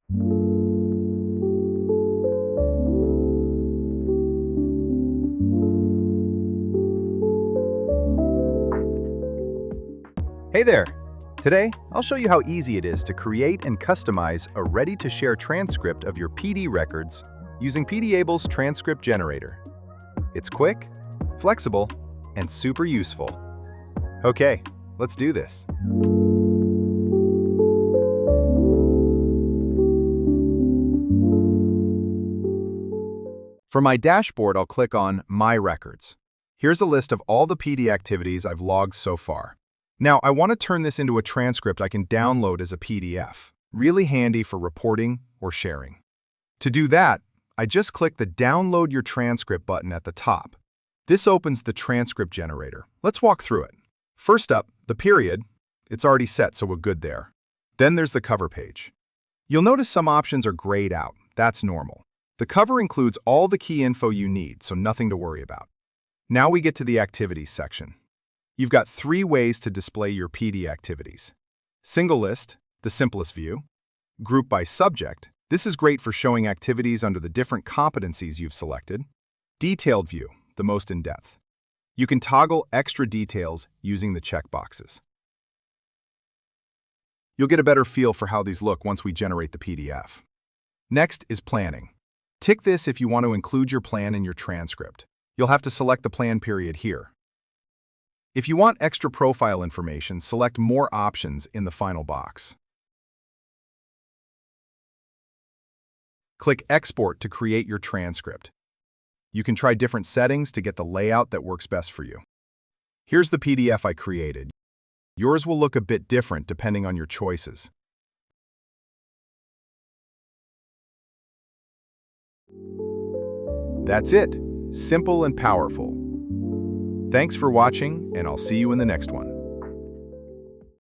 Hey there! Today, I'll show you how easy it is to create and customize a ready-to-share transcript of your PD records using PDable's transcript generator. It's quick, flexible, and super useful. Okay, let's do this. For my dashboard, I'll click on My Records. Here's a list of all the PD activities I've logged so far. Now, I want to turn this into a transcript I can download as a PDF. Really handy for reporting or sharing. To do that, I just click the Download Your Transcript button at the top. This opens the transcript generator. Let's walk through it. First up, the period. It's already set, so we're good there. Then there's the cover page. You'll notice some options are grayed out. That's normal. The cover includes all the key info you need, so nothing to worry about. Now we get to the Activities section. You've got 3 ways to display your PD activities. Single list, the simplest view. Group by subject. This is great for showing activities under the different competencies you've selected. Detailed view, the most in-depth. You can toggle extra details using the checkboxes. You'll get a better feel for how these look once we generate the PDF. Next is planning. Tick this if you want to include your plan in your transcript. You'll have to select the plan period here. If you want extra profile information, select More Options in the final box. Click Export to create your transcript. You can try different settings to get the layout that works best for you. Here's the PDF I created. Yours will look a bit different depending on your choices. That's it. Simple and powerful. Thanks for watching, and I'll see you in the next one.